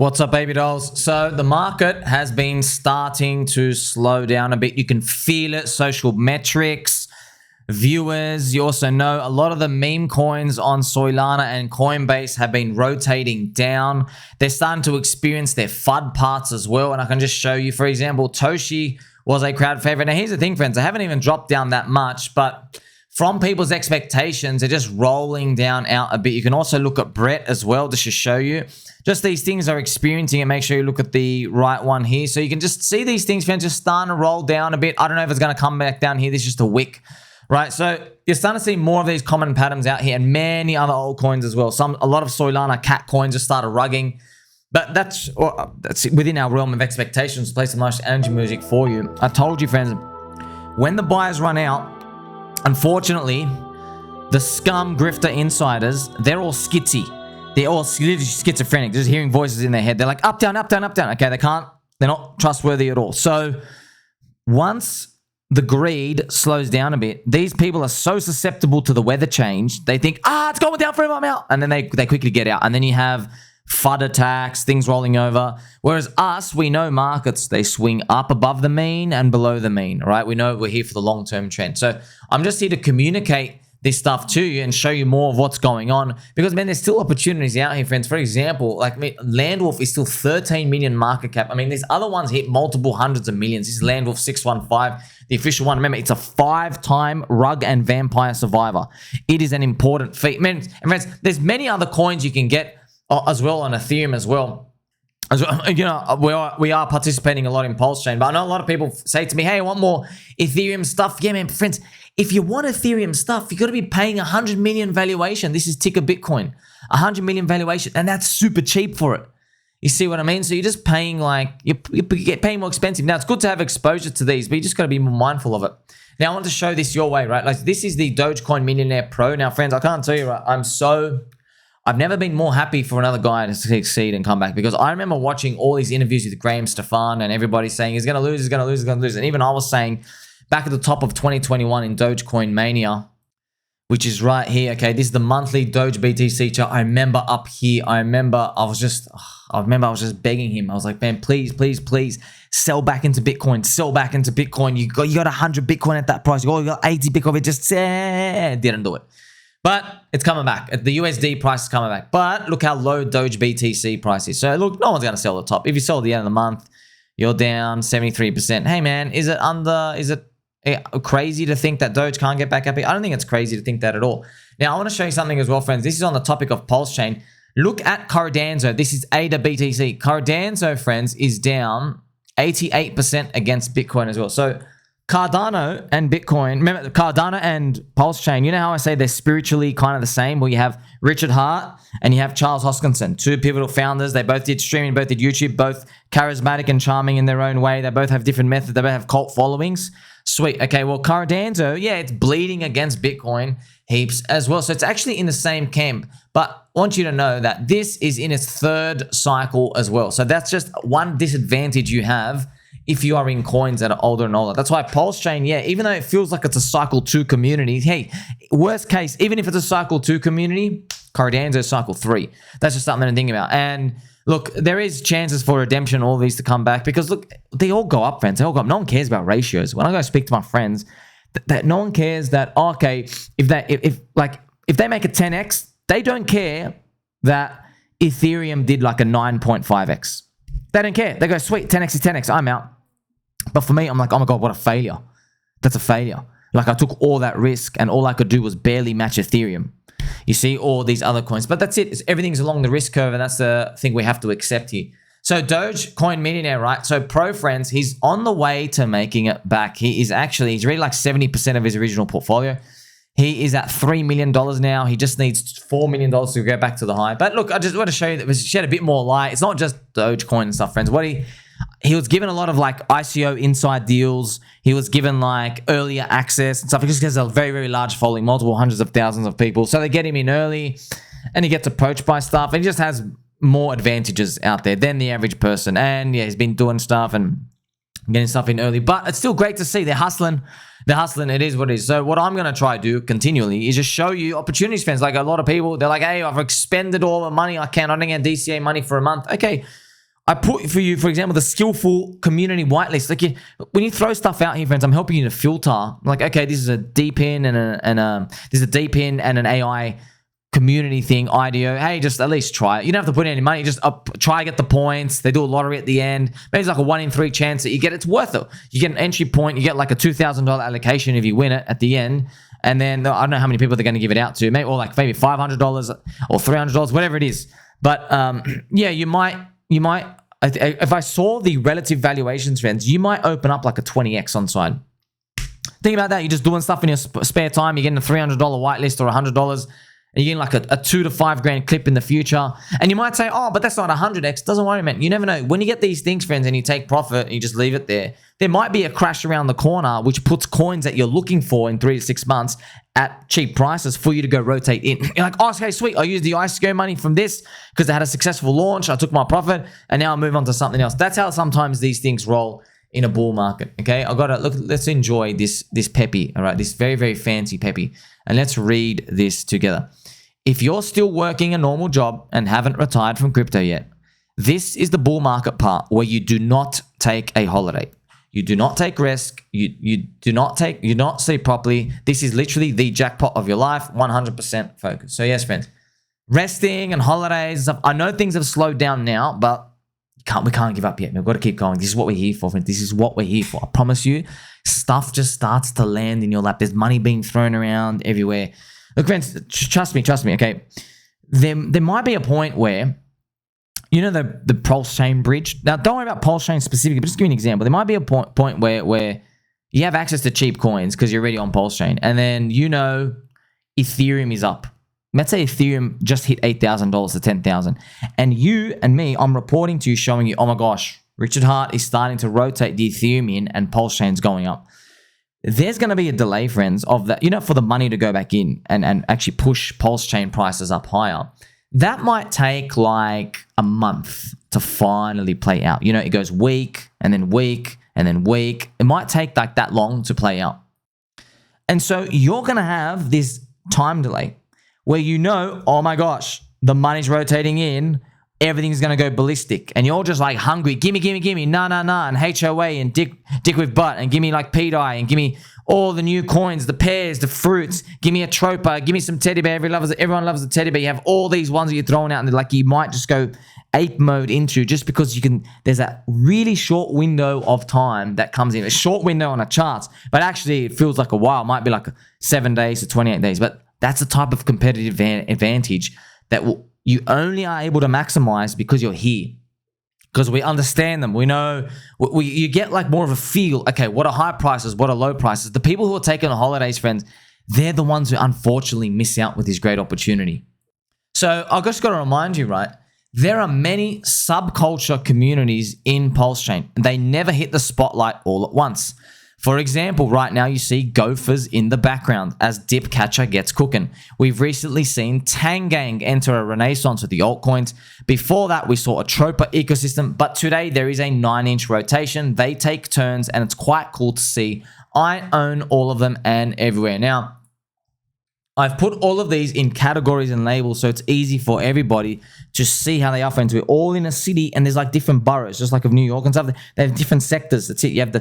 What's up, baby dolls? So the market has been starting to slow down a bit. You can feel it. Social metrics, viewers. You also know a lot of the meme coins on Solana and Coinbase have been rotating down. They're starting to experience their FUD parts as well. And I can just show you, for example, Toshi was a crowd favorite. Now, here's the thing, friends. I haven't even dropped down that much, but from people's expectations, they're just rolling down out a bit. You can also look at Brett as well, just to show you. Just these things are experiencing it. Make sure you look at the right one here. So you can just see these things, friends, just starting to roll down a bit. I don't know if it's going to come back down here. This is just a wick, right? So you're starting to see more of these common patterns out here and many other altcoins as well. A lot of Solana cat coins just started rugging. But that's within our realm of expectations to play some nice energy music for you. I told you, friends, when the buyers run out, unfortunately, the scum grifter insiders, they're all skitsy. They're all schizophrenic, just hearing voices in their head. They're like, up, down, up, down, up, down. Okay, they're not trustworthy at all. So once the greed slows down a bit, these people are so susceptible to the weather change. They think, it's going down forever, I'm out. And then they quickly get out. And then you have FUD attacks, things rolling over. Whereas us, we know markets, they swing up above the mean and below the mean, right? We know we're here for the long-term trend. So I'm just here to communicate this stuff to you and show you more of what's going on, because, man, there's still opportunities out here, friends. For example, like Landwolf is still 13 million market cap. I mean, these other ones hit multiple hundreds of millions. This is Landwolf 615, the official one. Remember, it's a 5-time rug and vampire survivor. It is an important feat. Man, and friends, there's many other coins you can get as well on Ethereum as well. You know, we are participating a lot in PulseChain, but I know a lot of people say to me, hey, I want more Ethereum stuff. Yeah, man, friends, if you want Ethereum stuff, you got to be paying 100 million valuation. This is ticker Bitcoin, 100 million valuation, and that's super cheap for it. You see what I mean? So you're just paying you're paying more expensive. Now, it's good to have exposure to these, but you just got to be more mindful of it. Now, I want to show this your way, right? Like, this is the Dogecoin Millionaire Pro. Now, friends, I can't tell you, right? I've never been more happy for another guy to succeed and come back, because I remember watching all these interviews with Graham Stefan and everybody saying he's going to lose, he's going to lose, he's going to lose. And even I was saying back at the top of 2021 in Dogecoin Mania, which is right here. Okay, this is the monthly Doge BTC chart. I remember up here. I remember I was just begging him. I was like, man, please, please, please sell back into Bitcoin. Sell back into Bitcoin. You got 100 Bitcoin at that price. You got 80 Bitcoin. It just didn't do it. But it's coming back. The USD price is coming back. But look how low Doge BTC price is. So look, no one's going to sell the top. If you sell at the end of the month, you're down 73%. Hey, man, is it crazy to think that Doge can't get back up here? I don't think it's crazy to think that at all. Now, I want to show you something as well, friends. This is on the topic of PulseChain. Look at Cardanzo. This is ADA BTC. Cardanzo, friends, is down 88% against Bitcoin as well. So Cardano and Bitcoin, remember Cardano and PulseChain, you know how I say they're spiritually kind of the same? Well, you have Richard Hart and you have Charles Hoskinson, two pivotal founders. They both did streaming, both did YouTube, both charismatic and charming in their own way. They both have different methods. They both have cult followings. Sweet. Okay, well, Cardanzo, yeah, it's bleeding against Bitcoin heaps as well. So it's actually in the same camp. But I want you to know that this is in its third cycle as well. So that's just one disadvantage you have if you are in coins that are older and older. That's why PulseChain, yeah, even though it feels like it's a cycle 2 community, hey, worst case, even if it's a cycle 2 community, Cardanzo is cycle 3. That's just something to think about. And look, there is chances for redemption, all these to come back, because look, they all go up, friends. They all go up. No one cares about ratios. When I go speak to my friends, that no one cares that, okay, if they make a 10x, they don't care that Ethereum did like a 9.5x. They don't care. They go, sweet, 10x is 10x. I'm out. But for me, I'm like, oh my God, what a failure. That's a failure. Like, I took all that risk and all I could do was barely match Ethereum. You see all these other coins. But that's it. Everything's along the risk curve, and that's the thing we have to accept here. So Dogecoin Millionaire, right? So Pro, friends, he's on the way to making it back. He's really like 70% of his original portfolio. He is at $3 million now. He just needs $4 million to go back to the high. But look, I just want to show you that we shed a bit more light. It's not just Dogecoin and stuff, friends. What he was given a lot of like ICO inside deals. He was given like earlier access and stuff. He just has a very, very large following, multiple hundreds of thousands of people. So they get him in early and he gets approached by stuff. And he just has more advantages out there than the average person. And yeah, he's been doing stuff and getting stuff in early. But it's still great to see they're hustling. They're hustling. It is what it is. So what I'm going to try to do continually is just show you opportunities, friends. Like a lot of people, they're like, hey, I've expended all the money I can. I didn't get DCA money for a month. Okay, I put for you, for example, the skillful community whitelist. Like when you throw stuff out here, friends, I'm helping you to filter. Like, okay, this is a deep in and this is a deep in and an AI community thing, IDO. Hey, just at least try it. You don't have to put in any money. Just try to get the points. They do a lottery at the end. Maybe it's like a 1 in 3 chance that you get. It's worth it. You get an entry point. You get like a $2,000 allocation if you win it at the end. And then I don't know how many people they're going to give it out to. Maybe maybe $500 or $300, whatever it is. But yeah, you might. If I saw the relative valuations, friends, you might open up like a 20x on side. Think about that. You're just doing stuff in your spare time. You're getting a $300 whitelist or $100. And you're getting like a 2 to 5 grand clip in the future. And you might say, oh, but that's not 100x. Doesn't worry, man. You never know. When you get these things, friends, and you take profit and you just leave it there might be a crash around the corner, which puts coins that you're looking for in 3 to 6 months at cheap prices for you to go rotate in. You're like, oh, okay, sweet. I used the ICO money from this because I had a successful launch. I took my profit and now I move on to something else. That's how sometimes these things roll in a bull market. Okay, I got to look. Let's enjoy this peppy. All right, this very, very fancy peppy. And let's read this together. If you're still working a normal job and haven't retired from crypto yet, this is the bull market part where you do not take a holiday. You do not take risk. You do not sleep properly. This is literally the jackpot of your life, 100% focus. So yes, friends, resting and holidays. I know things have slowed down now, but we can't give up yet. We've got to keep going. This is what we're here for, friends. This is what we're here for. I promise you, stuff just starts to land in your lap. There's money being thrown around everywhere. Look, friends, trust me, okay? There might be a point where, you know, the PulseChain bridge. Now, don't worry about PulseChain specifically, but just give me an example. There might be a point where you have access to cheap coins because you're already on PulseChain, and then, you know, Ethereum is up. Let's say Ethereum just hit $8,000 to $10,000. And you and me, I'm reporting to you, showing you, oh my gosh, Richard Hart is starting to rotate the Ethereum in and PulseChain's going up. There's going to be a delay, friends, of that, you know, for the money to go back in and actually push PulseChain prices up higher. That might take like a month to finally play out. You know, it goes week and then week and then week. It might take like that long to play out. And so you're going to have this time delay where you know, oh my gosh, the money's rotating in. Everything's going to go ballistic. And you're just like hungry. Gimme. Nah. And HOA and dick with butt. And give me like pDAI. And give me all the new coins, the pears, the fruits. Give me a tropa. Give me some teddy bear. Everyone loves a teddy bear. You have all these ones that you're throwing out. And like you might just go ape mode into just because you can. There's that really short window of time that comes in. A short window on a chart. But actually it feels like a while. It might be like 7 days to 28 days. But that's the type of competitive advantage that you only are able to maximize because you're here. Because we understand them. We know, you get like more of a feel. Okay, what are high prices? What are low prices? The people who are taking the holidays, friends, they're the ones who unfortunately miss out with this great opportunity. So I've just got to remind you, right? There are many subculture communities in PulseChain. They never hit the spotlight all at once. For example, right now you see gophers in the background as Dip Catcher gets cooking. We've recently seen Tangang enter a renaissance with the altcoins. Before that, we saw a Tropa ecosystem, but today there is a 9-inch rotation. They take turns and it's quite cool to see. I own all of them and everywhere. Now, I've put all of these in categories and labels so it's easy for everybody to see how they are, friends. We're all in a city and there's like different boroughs, just like of New York and stuff. They have different sectors. That's it. You have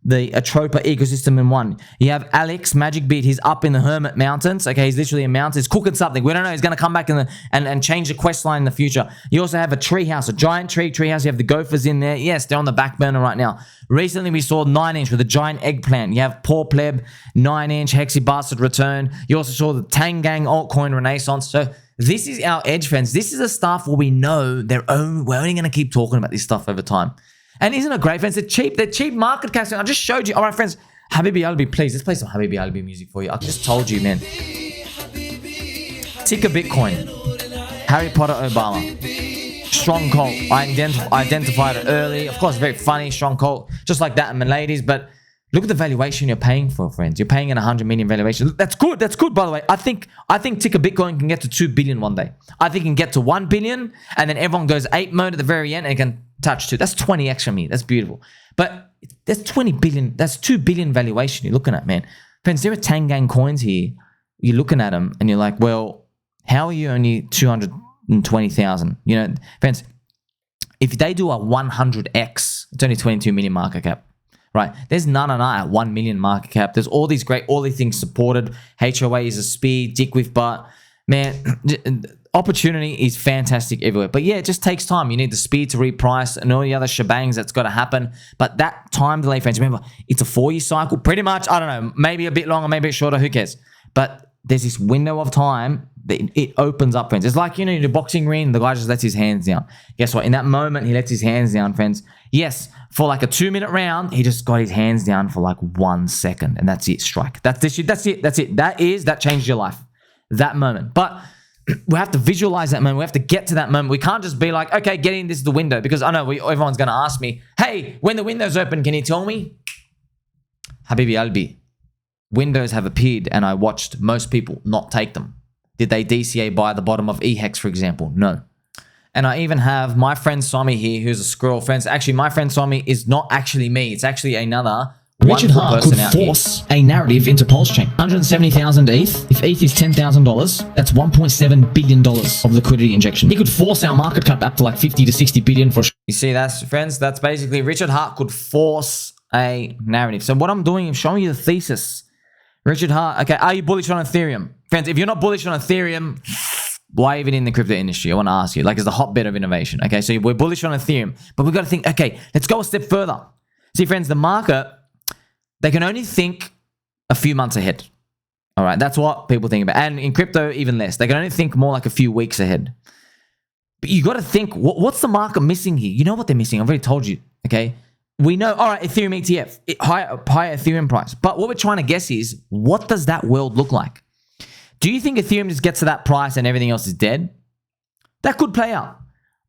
the Atropa ecosystem in one. You have Alex Magic Beat. He's up in the Hermit Mountains. Okay, he's literally a mountain. He's cooking something. We don't know. He's going to come back and change the quest line in the future. You also have a treehouse, a giant treehouse. You have the gophers in there. Yes, they're on the back burner right now. Recently, we saw 9-inch with a giant eggplant. You have Poor Pleb, 9-inch, Hexy Bastard return. You also saw the Tangang altcoin renaissance. So this is our edge, friends. This is the stuff where we know we're only going to keep talking about this stuff over time. And isn't it great, friends? They're cheap market caps. I just showed you. All right, friends. Habibi Albi, please. Let's play some Habibi Albi music for you. I just told you, man. Ticker Bitcoin. Harry Potter Obama. Strong cult. I identified it early. Of course, very funny, strong cult. Just like that, my ladies. But look at the valuation you're paying for, friends. You're paying an 100 million valuation. That's good. That's good, by the way. I think Ticker Bitcoin can get to 2 billion one day. I think it can get to 1 billion, and then everyone goes ape mode at the very end and it can touch 2. That's 20x for me. That's beautiful. But that's 20 billion. That's 2 billion valuation you're looking at, man. Friends, there are Tangang coins here. You're looking at them and you're like, well, how are you only 220,000? You know, friends, if they do a 100x, it's only 22 million market cap, right? There's Nana at 1 million market cap. There's all these things supported. HOA is a speed, dick with butt. Man, opportunity is fantastic everywhere. But yeah, it just takes time. You need the speed to reprice and all the other shebangs that's got to happen. But that time delay, friends, remember, it's a 4-year cycle. Pretty much, I don't know, maybe a bit longer, maybe a bit shorter, who cares? But there's this window of time that it opens up, friends. It's like, in the boxing ring, the guy just lets his hands down. Guess what? In that moment, he lets his hands down, friends. Yes, for like a 2-minute round, he just got his hands down for like 1 second, and that's it, strike. That's it. That changed your life, that moment. But we have to visualize that moment. We have to get to that moment. We can't just be like, okay, get in, this is the window. Because I know everyone's going to ask me, hey, when the window's open, can you tell me? Habibi Albi, windows have appeared and I watched most people not take them. Did they DCA buy the bottom of eHEX, for example? No. And I even have my friend Somi here, who's a squirrel. Friends, actually, my friend Somi is not actually me. It's actually another Richard Hart could force a narrative into PulseChain. 170,000 ETH. If ETH is $10,000, that's $1.7 billion of liquidity injection. He could force our market cap up to like 50 to 60 billion for. You see, friends, that's basically Richard Hart could force a narrative. So what I'm doing is showing you the thesis. Richard Hart, okay, are you bullish on Ethereum? Friends, if you're not bullish on Ethereum, why even in the crypto industry? I want to ask you. Like, it's the hotbed of innovation. Okay, so we're bullish on Ethereum, but we've got to think, okay, let's go a step further. See, friends, the market, they can only think a few months ahead. All right, that's what people think about. And in crypto, even less. They can only think more like a few weeks ahead. But you got to think, what's the market missing here? You know what they're missing. I've already told you, okay? We know, all right, Ethereum ETF, higher Ethereum price. But what we're trying to guess is, what does that world look like? Do you think Ethereum just gets to that price and everything else is dead? That could play out.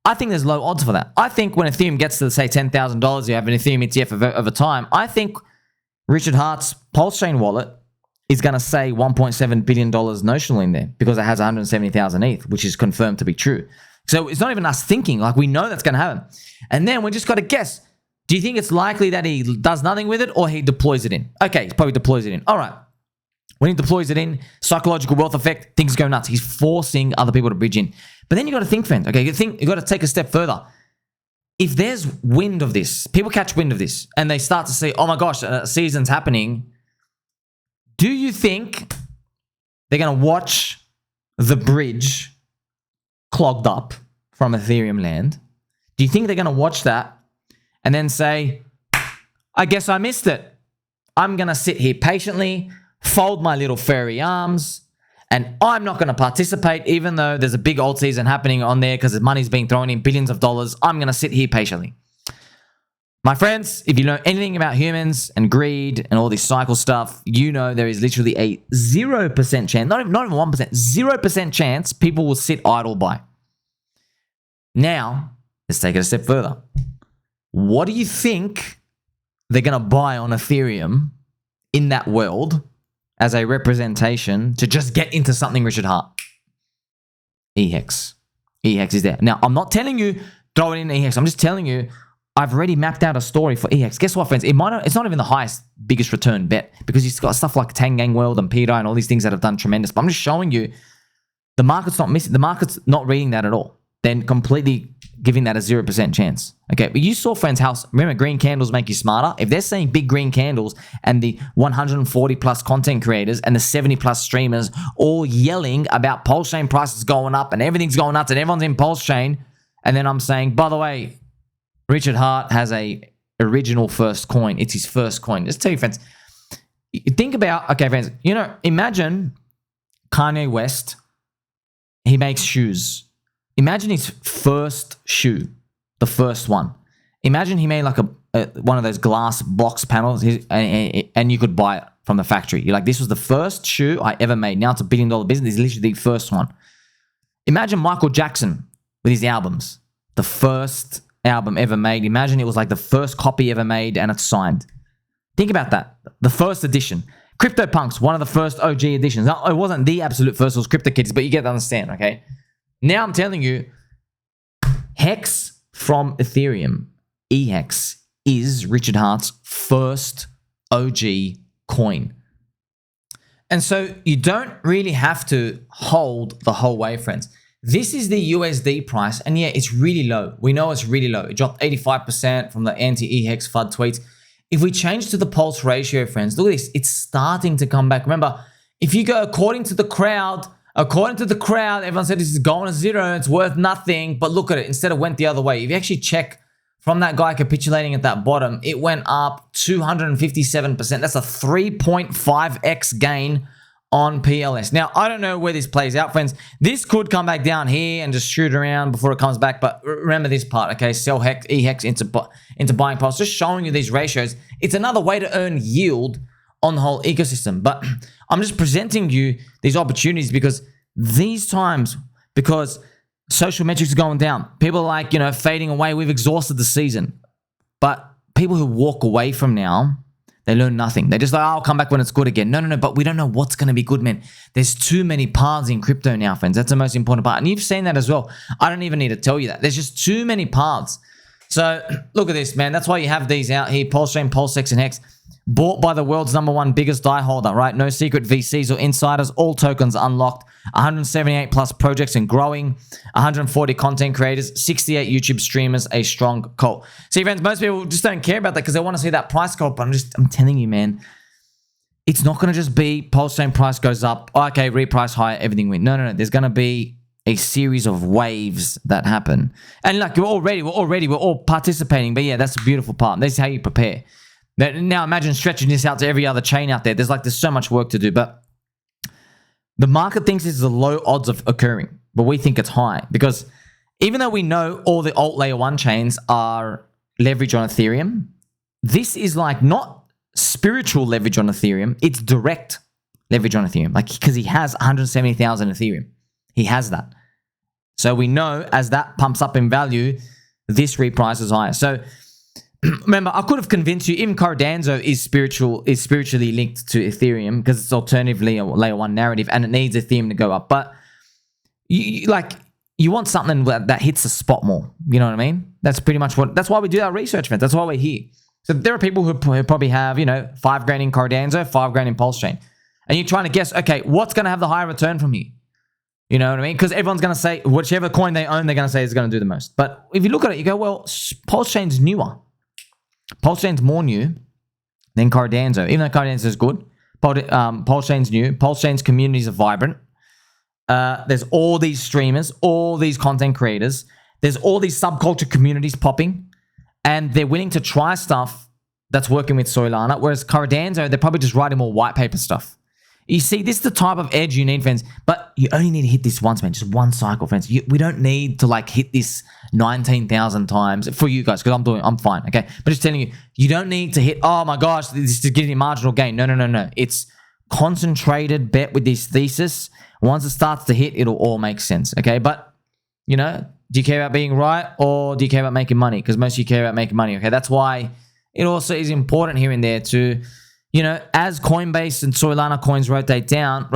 I think there's low odds for that. I think when Ethereum gets to, say, $10,000, you have an Ethereum ETF over time, I think Richard Hart's PulseChain wallet is going to say $1.7 billion notional in there because it has 170,000 ETH, which is confirmed to be true. So it's not even us thinking, like we know that's going to happen. And then we just got to guess. Do you think it's likely that he does nothing with it or he deploys it in? Okay, he probably deploys it in. All right. When he deploys it in, psychological wealth effect, things go nuts. He's forcing other people to bridge in. But then you got to think, friends. Okay, you got to take a step further. If there's wind of this, people catch wind of this, and they start to say, oh my gosh, a season's happening. Do you think they're going to watch the bridge clogged up from Ethereum land? Do you think they're going to watch that and then say, I guess I missed it. I'm going to sit here patiently, fold my little furry arms, and I'm not going to participate even though there's a big Altseason happening on there because the money's being thrown in, billions of dollars. I'm going to sit here patiently. My friends, if you know anything about humans and greed and all this cycle stuff, you know there is literally a 0% chance, not even 1%, 0% chance people will sit idle by. Now, let's take it a step further. What do you think they're going to buy on Ethereum in that world as a representation to just get into something Richard Hart? eHEX. eHEX is there. Now, I'm not telling you throw it in eHEX. I'm just telling you I've already mapped out a story for eHEX. Guess what, friends? It's not even the biggest return bet because you've got stuff like Tangang World and pDAI and all these things that have done tremendous. But I'm just showing you the market's not missing. The market's not reading that at all. Then completely giving that a 0% chance. Okay, but you saw, friends, how, remember, green candles make you smarter? If they're seeing big green candles and the 140 plus content creators and the 70 plus streamers all yelling about PulseChain prices going up and everything's going nuts and everyone's in PulseChain, and then I'm saying, by the way, Richard Hart has a original first coin. It's his first coin. Just tell you, friends, think about, okay, friends, imagine Kanye West, he makes shoes. Imagine his first shoe, the first one. Imagine he made like one of those glass box panels and you could buy it from the factory. You're like, this was the first shoe I ever made. Now it's $1 billion business. It's literally the first one. Imagine Michael Jackson with his albums. The first album ever made. Imagine it was like the first copy ever made and it's signed. Think about that. The first edition. CryptoPunks, one of the first OG editions. Now, it wasn't the absolute first, it was CryptoKitties, but you get to understand, okay? Now I'm telling you, Hex from Ethereum, eHEX, is Richard Hart's first OG coin. And so you don't really have to hold the whole way, friends. This is the USD price, and yeah, it's really low. We know it's really low. It dropped 85% from the anti-eHEX FUD tweets. If we change to the pulse ratio, friends, look at this. It's starting to come back. Remember, if you go according to the crowd, everyone said this is going to zero. It's worth nothing. But look at it. Instead, it went the other way. If you actually check from that guy capitulating at that bottom, it went up 257%. That's a 3.5x gain on PLS. Now, I don't know where this plays out, friends. This could come back down here and just shoot around before it comes back. But remember this part, okay? Sell eHEX into buying pulse. Just showing you these ratios. It's another way to earn yield on the whole ecosystem. But I'm just presenting you these opportunities because these times, because social metrics are going down. People are like, fading away. We've exhausted the season. But people who walk away from now, they learn nothing. They're just like, I'll come back when it's good again. No. But we don't know what's going to be good, man. There's too many paths in crypto now, friends. That's the most important part. And you've seen that as well. I don't even need to tell you that. There's just too many paths. So look at this, man. That's why you have these out here. PulseChain, PulseX, and HEX. Bought by the world's #1 biggest DAI holder, right? No secret VCs or insiders. All tokens unlocked. 178 plus projects and growing. 140 content creators. 68 YouTube streamers. A strong cult. See, friends, most people just don't care about that because they want to see that price go up. But I'm telling you, man, it's not going to just be PulseChain price goes up. Okay, reprice higher, everything win. No. There's going to be a series of waves that happen. And like, we're all participating. But yeah, that's the beautiful part. This is how you prepare. Now imagine stretching this out to every other chain out there. There's so much work to do, but the market thinks this is a low odds of occurring, but we think it's high because even though we know all the alt layer 1 chains are leverage on Ethereum, this is like not spiritual leverage on Ethereum. It's direct leverage on Ethereum, like because he has 170,000 Ethereum. He has that. So we know as that pumps up in value, this reprices higher. So remember, I could have convinced you even Cardanzo is spiritually linked to Ethereum because it's alternatively a layer 1 narrative and it needs Ethereum to go up. But you want something that hits the spot more. You know what I mean? That's pretty much that's why we do our research, man. That's why we're here. So there are people who probably have, $5 grand in Cardanzo, $5 grand in PulseChain. And you're trying to guess, okay, what's going to have the higher return from here? You know what I mean? Because everyone's going to say, whichever coin they own, they're going to say is going to do the most. But if you look at it, you go, well, PulseChain's newer. PulseChain's more new than Cardanzo. Even though Cardanzo is good, PulseChain's new. PulseChain's communities are vibrant. There's all these streamers, all these content creators. There's all these subculture communities popping. And they're willing to try stuff that's working with Solana. Whereas Cardanzo, they're probably just writing more white paper stuff. You see, this is the type of edge you need, friends. But you only need to hit this once, man. Just one cycle, friends. We don't need to hit this 19,000 times for you guys because I'm fine, okay? But just telling you, you don't need to hit, oh my gosh, this is getting a marginal gain. No. It's concentrated bet with this thesis. Once it starts to hit, it'll all make sense, okay? But, do you care about being right or do you care about making money? Because most of you care about making money, okay? That's why it also is important here and there to... as Coinbase and Solana coins rotate down,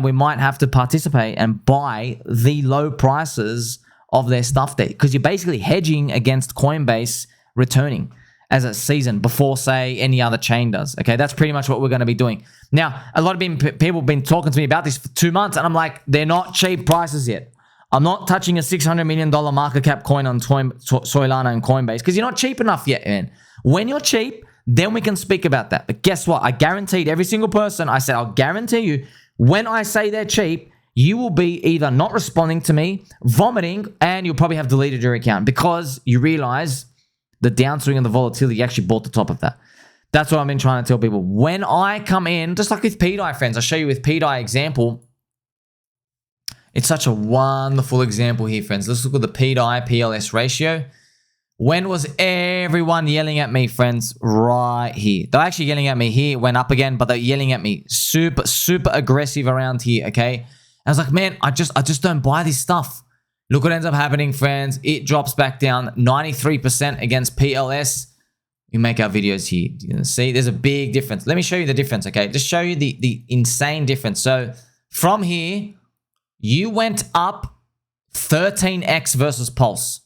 we might have to participate and buy the low prices of their stuff there because you're basically hedging against Coinbase returning as a season before, say, any other chain does. Okay, that's pretty much what we're going to be doing. Now, a lot of people have been talking to me about this for 2 months, and I'm like, they're not cheap prices yet. I'm not touching a $600 million market cap coin on Solana and Coinbase because you're not cheap enough yet, man. When you're cheap, then we can speak about that. But guess what? I guaranteed every single person, I said, I'll guarantee you, when I say they're cheap, you will be either not responding to me, vomiting, and you'll probably have deleted your account because you realize the downswing and the volatility actually bought the top of that. That's what I've been trying to tell people. When I come in, just like with pDAI, friends, I'll show you with pDAI example. It's such a wonderful example here, friends. Let's look at the pDAI PLS ratio. When was everyone yelling at me, friends? Right here. They're actually yelling at me here. It went up again, but they're yelling at me super aggressive around here, okay? And I was like, man, I just don't buy this stuff. Look what ends up happening, friends. It drops back down 93% against PLS. We make our videos here. See, there's a big difference. Let me show you the difference, okay? Just show you the insane difference. So from here, you went up 13x versus Pulse.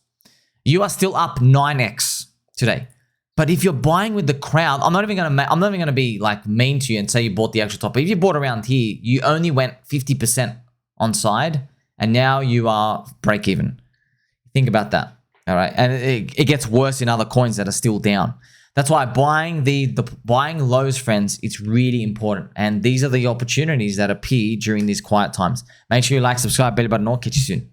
You are still up 9x today. But if you're buying with the crowd, I'm not even gonna be mean to you and say you bought the actual top. But if you bought around here, you only went 50% on side and now you are break even. Think about that. All right. And it gets worse in other coins that are still down. That's why buying buying lows, friends, it's really important. And these are the opportunities that appear during these quiet times. Make sure you like, subscribe, bell button, or catch you soon.